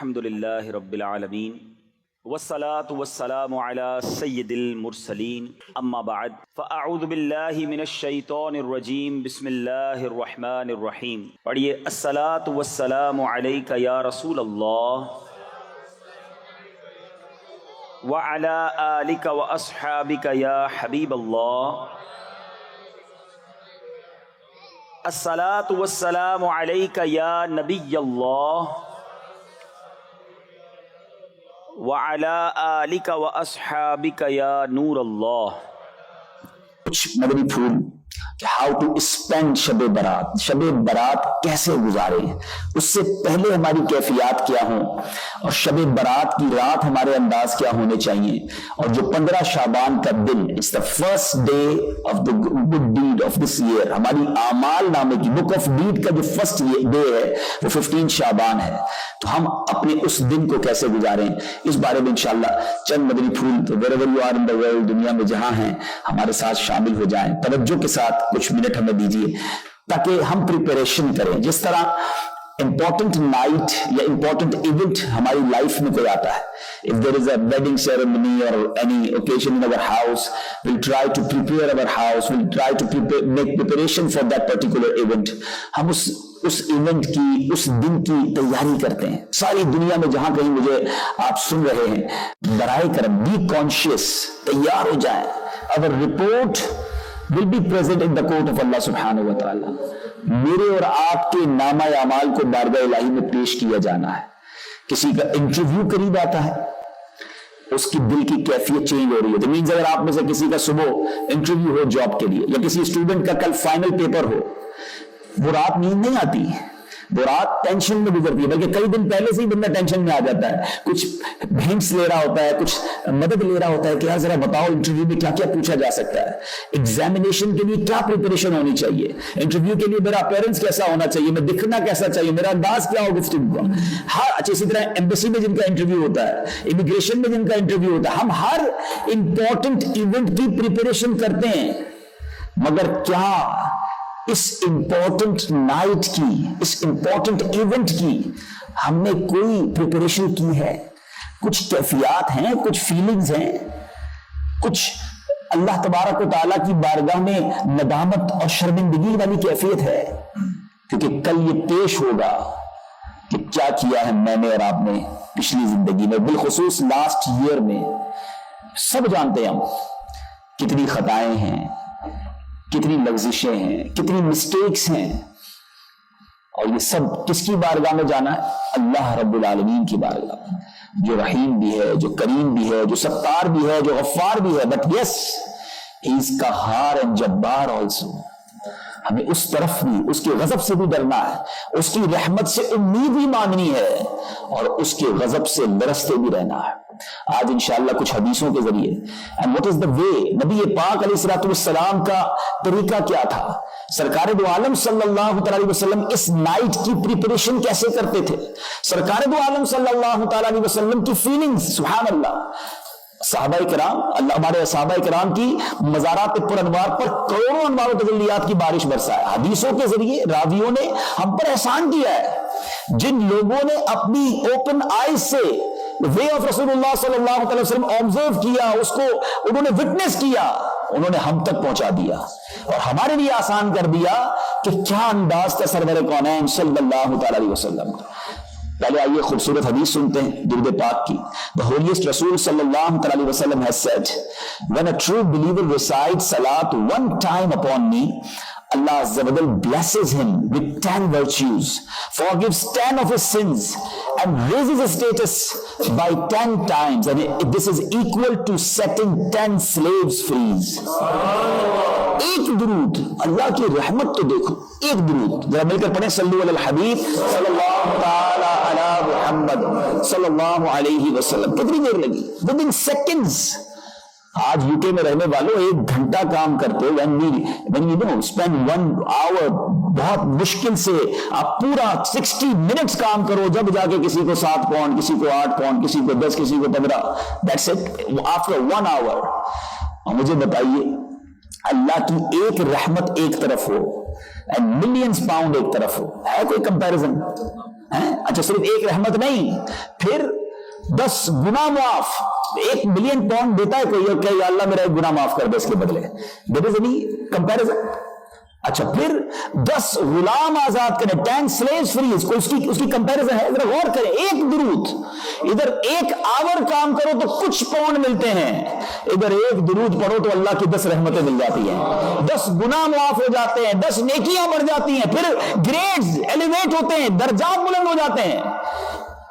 الحمد للہ رب العالمین والصلاة والسلام على سید المرسلین اما بعد فاعوذ باللہ من الشیطان الرجیم بسم اللہ الرحمن الرحیم. پڑھیے الصلاة والسلام علیک یا رسول اللہ وعلی آلک واصحابک یا حبیب اللہ. الصلاة والسلام علیک یا نبی اللہ وعلی آلک واصحابک یا نور اللہ. کچھ مدنی پھول کہ how to spend Shab Barat, Shab Barat کیسے گزاریں، اس سے پہلے ہماری کیفیات کیا ہوں اور شب برات کی رات ہمارے انداز کیا ہونے چاہیے. اور جو 15 شعبان کا دن، it's the first day of the good deed of this year, ہماری اعمال نامے کی بک آف ڈیڈ کا جو فرسٹ ڈے ہے وہ 15 شعبان ہے. تو ہم اپنے اس دن کو کیسے گزاریں، اس بارے میں انشاءاللہ چند مدنی پھول تو wherever you are in the world، دنیا میں جہاں ہیں ہمارے ساتھ شامل ہو جائیں. توجہ کے ساتھ کچھ منٹ ہمیں دیجیے تاکہ ہم پریپریشن کریں. جس طرح امپورٹنٹ نائٹ یا امپورٹنٹ ایونٹ ہماری لائف میں کوئی آتا ہے، if there is a wedding ceremony or any occasion in our house, we'll try to prepare our house, we'll try to make preparation for that particular event. ہم اس event کی، اس دن کی تیاری کرتے ہیں. ساری دنیا میں جہاں کہیں مجھے آپ سن رہے ہیں، برائے کرم بی کانشیس، تیار ہو جائیں. our report will be present in the court of Allah subhanahu wa ta'ala. میرے اور آپ کے نامہ اعمال کو بارگاہ الہی میں پیش کیا جانا ہے. کسی کا انٹرویو قریب آتا ہے، اس کی دل کی کیفیت چینج ہو رہی ہے. تو مینز اگر آپ میں سے کسی کا صبح انٹرویو ہو جاب کے لیے، یا کسی اسٹوڈنٹ کا کل فائنل پیپر ہو، وہ رات نیند نہیں آتی، وہ رات ٹینشن میں گزرتی ہے، بلکہ کئی دن پہلے سے ہی بندہ ٹینشن میں آ جاتا ہے. کچھ ہنٹس لے رہا ہوتا ہے، کچھ مدد لے رہا ہوتا ہے کہ یار ذرا بتاؤ انٹرویو میں کیا کیا پوچھا جا سکتا ہے، ایگزامینیشن کے لیے کیا پریپریشن ہونی چاہیے، انٹرویو کے لیے میرا اپیرنس کیسا ہونا چاہیے، میں دکھنا کیسا چاہیے، میرا انداز کیا ہو گفتگو کا. ہر اچھا اسی طرح ایمبیسی میں جن کا انٹرویو ہوتا ہے، امیگریشن میں جن کا انٹرویو ہوتا ہے، ہم ہر امپورٹنٹ ایونٹ کی پریپریشن کرتے ہیں. مگر کیا اس امپورٹنٹ نائٹ کی، اس امپورٹنٹ ایونٹ کی ہم نے کوئی پریپریشن کی ہے؟ کچھ کیفیات ہیں، کچھ فیلنگز ہیں، کچھ اللہ تبارک و تعالیٰ کی بارگاہ میں ندامت اور شرمندگی والی کیفیت ہے، کیونکہ کل یہ پیش ہوگا کہ کیا کیا ہے میں نے اور آپ نے پچھلی زندگی میں، بالخصوص لاسٹ ایئر میں. سب جانتے ہیں ہم کتنی خطائیں ہیں، کتنی لغزشیں ہیں، کتنی مسٹیکس ہیں. اور یہ سب کس کی بارگاہ میں جانا ہے؟ اللہ رب العالمین کی بارگاہ میں، جو رحیم بھی ہے، جو کریم بھی ہے، جو ستار بھی ہے، جو غفار بھی ہے. But yes, he is Qahhar and Jabbar also. ہمیں اس طرف بھی، اس کے غضب سے بھی ڈرنا ہے، اس کی رحمت سے امید بھی مانگنی ہے، اور اس کے غضب سے لرزتے بھی رہنا ہے. آج انشاءاللہ کچھ حدیثوں کے ذریعے and what is the way، نبی پاک علیہ الصلوۃ والسلام کا طریقہ کیا تھا، سرکار دو عالم صلی اللہ تعالی علیہ وسلم اس نائٹ کی پریپریشن کیسے کرتے تھے، سرکار دو عالم صلی اللہ تعالی علیہ وسلم کی فیلنگز، سبحان اللہ. صحابہ کرام، اللہ ہمارے صحابہ کرام کی مزارات پر انوار پر کروڑوں انوار و تجلیات کی بارش برسا ہے. حدیثوں کے ذریعے راویوں نے ہم پر احسان کیا ہے. جن لوگوں نے اپنی اوپن آئیز سے وے آف رسول اللہ صلی اللہ علیہ وسلم آبزرو کیا، اس کو انہوں نے وٹنس کیا، انہوں نے ہم تک پہنچا دیا اور ہمارے لیے آسان کر دیا کہ کیا انداز تھا سرور کونین صلی اللہ تعالی علیہ وسلم. پہلے آئیے خوبصورت حدیث سنتے ہیں درود پاک کی. The holiest Rasul sallallahu alaihi wasallam has said, when a true believer recites salat one time upon me, Allah Azza wa Jal blesses him with 10 virtues, forgives 10 of his sins, and raises his status by 10 times. And this is equal to setting 10 slaves free. ایک درود، اللہ کی رحمت تو دیکھو، ایک درود ذرا مل کر پڑھیں، صلو علی الحبیب صلی اللہ تعالی علی محمد صلی اللہ علیہ وسلم. کتنی دیر لگی؟ ودن سیکنڈز. آج یو کے میں رہنے والوں 1 گھنٹہ کام کرتے ہو، when you know spend 1 hour، بہت مشکل سے آپ پورا 60 منٹس کام کرو، جب جا کے کسی کو 7 پاؤنڈ، کسی کو 8 پاؤنڈ، کسی کو 10، کسی کو 15. That's it after 1 hour. اور مجھے بتائیے، اللہ کی ایک رحمت ایک طرف ہو एंड मिलियंस पाउंड एक तरफ हो, है कोई कंपैरिजन है? अच्छा सिर्फ एक रहमत नहीं, फिर 10 गुना माफ, 1 मिलियन पाउंड देता है कोई और क्या या अल्लाह मेरा 1 गुना माफ कर दे इसके बदले, देयर इज एनी कंपैरिजन? अच्छा फिर 10 गुलाम आजाद करें, 10 स्लेव्स फ्री, उसकी कंपैरिजन है? जरा गौर करें, एक दुरूद, इधर 1 आवर काम करो तो कुछ पाउंड मिलते हैं, इधर 1 दुरूद पढ़ो तो अल्लाह की 10 रहमतें मिल जाती हैं, 10 गुनाह माफ हो जाते हैं, 10 नेकियां बढ़ जाती हैं, फिर ग्रेड्स एलिवेट होते हैं, दर्जात बुलंद हो जाते हैं।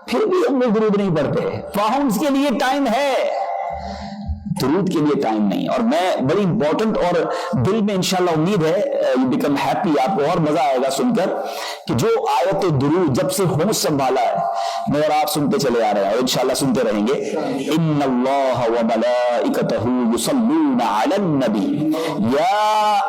फिर भी हम लोग दुरूद नहीं पढ़ते। पाउंड्स के लिए टाइम है, दुरूद के लिए टाइम नहीं। और मैं बड़ी इंपॉर्टेंट और दिल में इंशाल्लाह उम्मीद है यू बिकम हैप्पी, आपको और मजा आएगा सुनकर कि जो आयत दुरूद जब से होश संभाला है मैं और आप सुनते चले आ रहे हैं और इंशाल्लाह सुनते रहेंगे। इन्नल्लाह व मलाइकतहू युसल्लूना अलन नबी या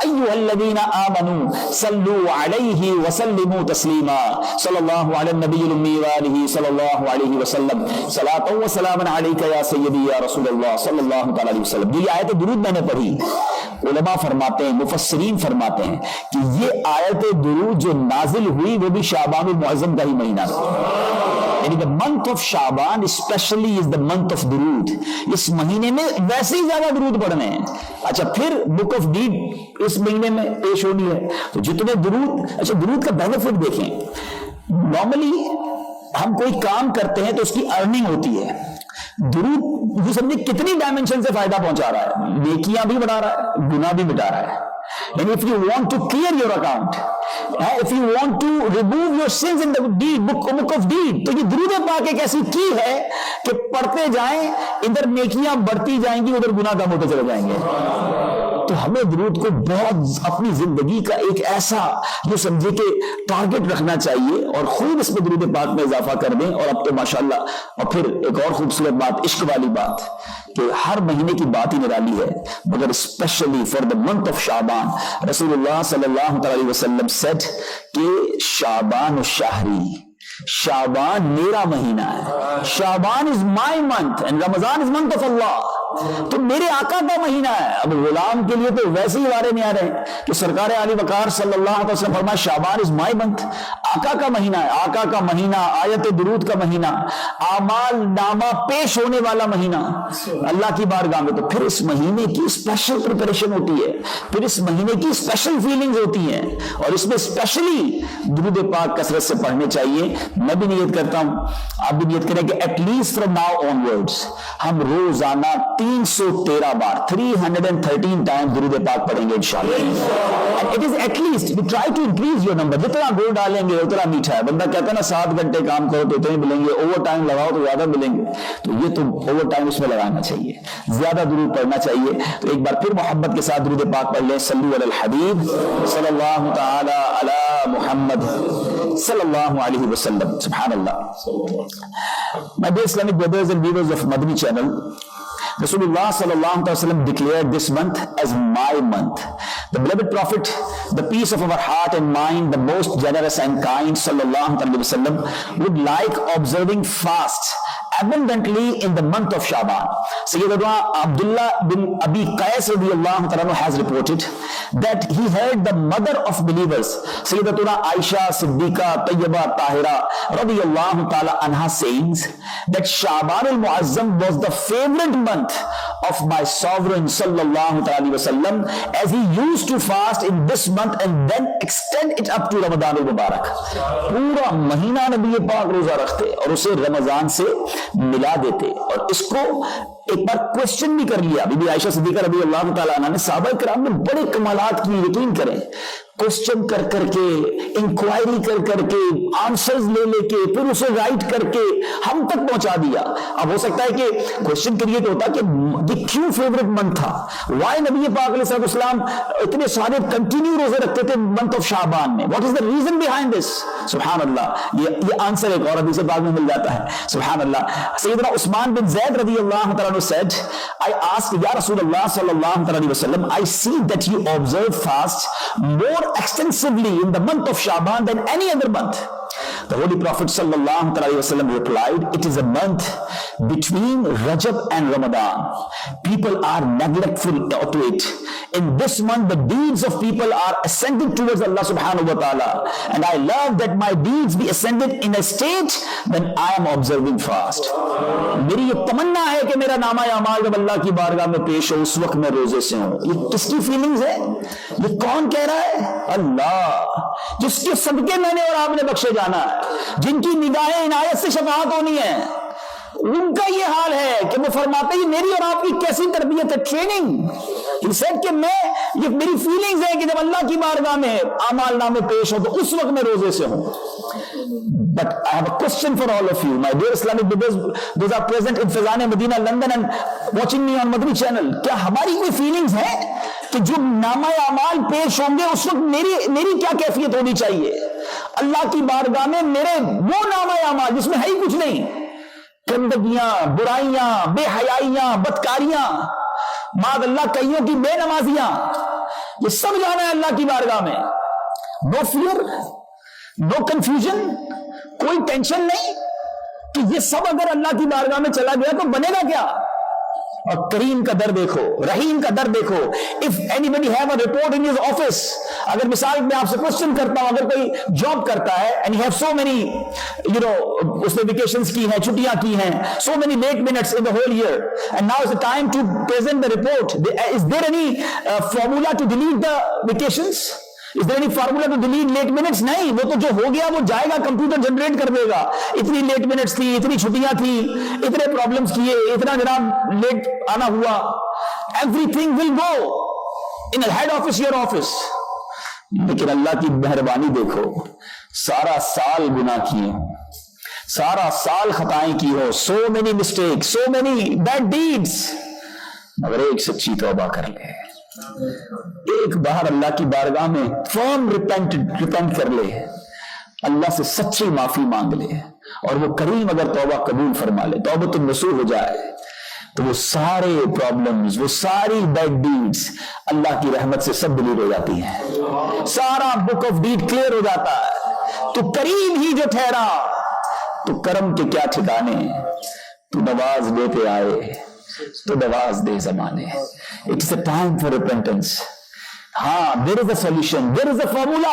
अय्युहल्लज़ीना आमनू सल्लू अलैहि व सल्लिमू तस्लीमा सल्लल्लाहु अला नबिय्यिल उम्मी व आलिहि सल्लल्लाहु अलैहि वसल्लम सलातु व सलामन अलैका या सय्यदी या रसूलल्लाह सल्लल्लाहु अलैहि वसल्लम। ये आयत दुरूद मैंने पढ़ी, उलमा फरमाते हैं, मुफस्सिरीन फरमाते हैं कि ये आयत दुरूद जो नाजिल हुई वो भी शाबानुल मुअज़्ज़म का ही महीना था, यानी the month of Shaban specially is the month of दुरूद। इस महीने में वैसे ही ज्यादा दुरूद पढ़ने हैं। अच्छा फिर बुक ऑफ डीड इस महीने में पेश होनी है, तो जितने दुरूद, अच्छा दुरूद का बेनिफिट देखें। नॉर्मली हम कोई काम करते हैं तो उसकी अर्निंग होती है, दुरूद जो समझे कितनी डायमेंशन से फायदा पहुंचा रहा है, नेकियां भी बढ़ा रहा है, गुनाह भी मिटा रहा है। And if you want to clear your account, if you want to remove your sins in the deed, book of deed, तो ये दुरूद पाक एक ऐसी की है कि पढ़ते जाएं, इधर नेकियां बढ़ती जाएंगी, उधर गुनाह कम होते चले जाएंगे। तो हमें दुरूद को बहुत अपनी जिंदगी का एक ऐसा जो समझे कि टारगेट रखना चाहिए और खूब इसमें दुरूद पाक में इजाफा कर दें। और अब तो माशाल्लाह, और फिर एक और खूबसूरत बात, इश्क वाली बात, कि हर महीने की बात ही निराली है, मगर specially for the month of Shaban रसूलुल्लाह सल्लल्लाहु अलैहि वसल्लम सेड कि शाबान शहरी, शाबान मेरा महीना है, Shaban is my month and Ramzan is month of Allah, तो मेरे आका का महीना है। अब गुलाम के लिए तो वैसे ही वारे नहीं आ रहे कि सरकार आली वकार सल्लल्लाहु अलैहि वसल्लम फरमाया शाबान इज माई मंथ, आका का महीना है, आका का महीना, आयत दुरूद का महीना, आमाल नामा पेश होने वाला महीना अल्लाह की बारगाह में। तो फिर इस महीने की स्पेशल प्रिपरेशन होती है, फिर इस महीने की स्पेशल फीलिंग्स होती हैं और इसमें स्पेशली दुरूद पाक कसरत से पढ़ने चाहिए। मैं भी नियत करता हूं, आप भी नियत करें कि एटलीस्ट फ्रॉम नाउ ऑनवर्ड्स हम रोजाना 313 बार 313 टाइम दुरूद पाक पढ़ेंगे इंशाअल्लाह। It is at least we try to increase your number, जितना गुड़ डालेंगे उतना मीठा है। बंदा कहता है ना 7 घंटे काम करो तो इतने मिलेंगे, ओवर टाइम लगाओ तो ज्यादा मिलेंगे, तो ये तो ओवर टाइम इसमें लगाना चाहिए, ज्यादा दुरूद पढ़ना चाहिए। तो एक बार फिर मोहब्बत के साथ दुरूद पाक पढ़ लें, सल्लु अलल हबीब सल्लल्लाहु तआला अला मुहम्मद सल्लल्लाहु अलैहि वसल्लम। सुभान अल्लाह। My dear Islamic brothers and viewers of Madani channel, Rasulullah sallallahu alaihi wasallam declared this month as my month. The beloved Prophet, the peace of our heart and mind, the most generous and kind sallallahu alaihi wasallam, would like observing fast abundantly in the month of Shaban. Sayyidina Abdullah bin Abi Qais radiyallahu ta'ala has reported that he heard the mother of believers, Sayyidatuna Aisha Siddiqa Tayyiba Tahira radiyallahu ta'ala anha saying that Shaban al-Mu'azzam was the favorite month of my sovereign sallallahu alaihi wasallam, as he used to fast in this month and then extend it up to Ramadan al-Mubarak. पूरा महीना नबी पाक रोजा रखते और उसे रमजान से मिला देते। और इसको एक बार क्वेश्चन भी कर लिया बीबी आयशा सिद्दीका रज़ी अल्लाह तआला अन्हा ने। सहाबा किराम ने बड़े कमालात किए, यकीन करें, क्वेश्चन कर करके, इंक्वायरी कर करके, आंसर्स ले लेके, फिर उसे राइट करके हम तक पहुंचा दिया। अब हो सकता है कि क्वेश्चन क्रिएट होता कि ये क्यों फेवरेट मंथ था, वाई नबी पाक अलैहिस्सलाम इतने सारे कंटिन्यू रोजे रखते थे मंथ ऑफ शाबान में, what is the reason behind this. सुभान अल्लाह, ये आंसर एक और हदीस पाक में मिल जाता है। सुभान अल्लाह। सैयदना उस्मान बिन ज़ैद रज़ियल्लाहु तआला said, I asked Ya Rasulullah sallallahu alaihi wasallam, I see that you observe fast more extensively in the month of Shaban than any other month. The Holy Prophet sallallahu alaihi wasallam replied, it is a month between Rajab and Ramadan. People are neglectful to it. In this month, the deeds of people are ascended towards Allah subhanahu wa ta'ala. And I love that my deeds be ascended in a state when I am observing fast. मेरी ये तमन्ना है कि मेरा नामा अमाल जब अल्लाह की बारगाह में पेश हो उस वक्त मैं रोजे से हूं। ये किसकी फीलिंग्स है? ये कौन कह रहा है? अल्लाह, जिसके सदके मैंने और आपने बख्शे जाना है, जिनकी निगाहें इनायत से शफाअत होनी है, उनका ये हाल है कि वो फरमाते हैं मेरी और आपकी कैसी तरबियत है, ट्रेनिंग। He said कि मैं, ये मेरी फीलिंग्स है कि जब अल्लाह की बारगाह में आमाल नामे पेश हो तो उस वक्त मैं रोजे से हूं। But I have a question for all of you, my dear Islamic brothers, those are present in Fizan Medina, London and watching me on Madri channel. क्या हमारी कोई फीलिंग्स है कि जो नामा अमाल पेश होंगे उस वक्त मेरी क्या कैफियत होनी चाहिए? अल्लाह की बारगाह में मेरे वो नामा अमाल जिसमें है ही कुछ नहीं, गंदगियां, बुराइयां, बेहयाइयां, बदकारियां, माद अल्लाह कईयों की बेनमाजियां, ये सब जाना है अल्लाह की बारगाह में। नो फियर, नो कंफ्यूजन, कोई टेंशन नहीं कि ये सब अगर अल्लाह की बारगाह में चला गया तो बनेगा क्या? और करीम का दर देखो, रहीम का दर देखो। If anybody have a report in his office, अगर मिसाल में आपसे क्वेश्चन करता हूं, अगर कोई जॉब करता है and you have so many उसने वेकेशंस की हैं, छुट्टियां की हैं, so many late minutes in the whole year and now is the time to present the report, is there any formula to delete the vacations? Is there any formula to delete late minutes? नहीं, वो तो जो हो गया वो जाएगा, computer generate कर देगा। इतनी लेट मिनट्स थी, इतनी छुट्टियां थी, इतने प्रॉब्लम्स किए, इतना जनाब लेट आना हुआ, everything will go in head office, your office. लेकिन अल्लाह की मेहरबानी देखो, सारा साल गुनाह किए हो, सारा साल खताएं की हो, so many mistake, so many bad deeds, मगर एक सच्ची तौबा कर ले, एक बार अल्लाह की बारगाह में फर्म रिपेंट कर ले, अल्लाह से सच्ची माफी मांग ले, और वो करीम अगर तौबा कबूल फरमा ले, तौबा तो नसूह हो जाए, तो वो सारे प्रॉब्लम्स, वो सारी बैड डीड्स अल्लाह की रहमत से सब डिलीट हो जाती हैं, सारा बुक ऑफ डीड क्लियर हो जाता है। तो करीम ही जो ठहरा, तो करम के क्या ठिकाने, तू नवाज देते आए तो नवाज दे जमाने। It's a time for repentance. हाँ, there is a solution, there is a formula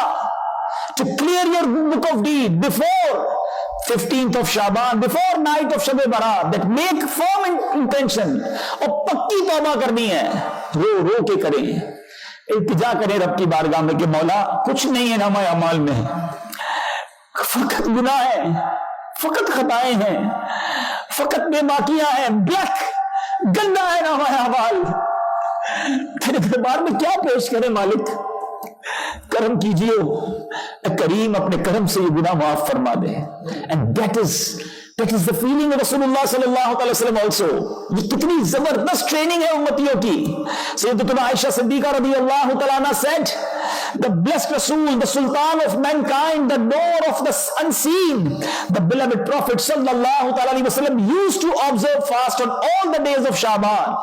to clear your book of deed before 15th of Shaban, before night of Shab Barat, that make firm intention, और पक्की तौबा करनी है, रो के करें, इल्तिजा करें रब की बारगाह में कि मौला कुछ नहीं है नामा अमाल में, फकत गुनाह है, फकत खताएं हैं, फकत बेबाकियां हैं, ब्लैक गंदा है नामा अमाल, तेरे दरबार में क्या पेश करें मालिक? करम कीजिए, करीम अपने करम से ये गुनाह माफ फरमा दे। And that is the feeling of Rasulullah सल्लल्लाहु अलैहि वसल्लम आल्सो। ये कितनी जबरदस्त ट्रेनिंग है उम्मतियों की। सैयदतुना आयशा सिद्दीका रज़ियल्लाहु तआला अन्हा said, the blessed Rasul, the Sultan of mankind, the door of the unseen, the beloved Prophet sallallahu alaihi wasallam used to observe fast on all the days of Shaban.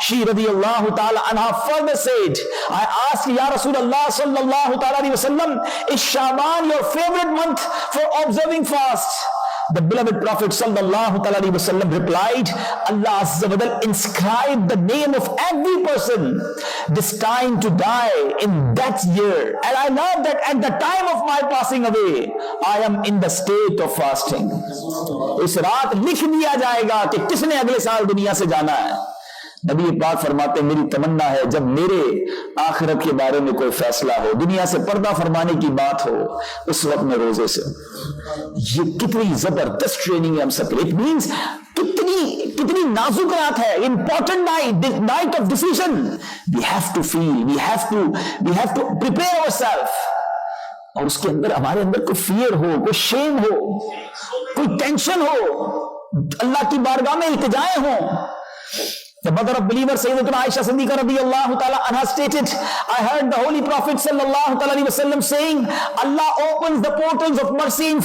She radiyallahu ta'ala anha further said, I asked Ya Rasulullah sallallahu alaihi wasallam, is Shaban your favorite month for observing fast? The beloved Prophet sallallahu alaihi wasallam replied, Allah azza wa jalla inscribed the name of every person destined to die in that year, and I love that at the time of my passing away I am in the state of fasting. इस रात लिख दिया जाएगा कि किसने अगले साल दुनिया से जाना है। नबी पाक फरमाते, मेरी तमन्ना है जब मेरे आखिरत के बारे में कोई फैसला हो, दुनिया से पर्दा फरमाने की बात हो, उस वक्त में रोजे से। ये कितनी जबरदस्त ट्रेनिंग है हम सब। इट मींस कितनी नाजुक रात है, important night of decision. We have to feel, we have to prepare ourselves, और उसके अंदर हमारे अंदर कोई फियर हो, कोई शेम हो, कोई टेंशन हो, अल्लाह की बारगाह में इल्तिजाएं हो। The mother of believers, Sayyidatuna Aisha Siddiqa radiyallahu ta'ala anha stated, I heard the Holy Prophet sallallahu alaihi wasallam saying, Allah opens the portals of mercy in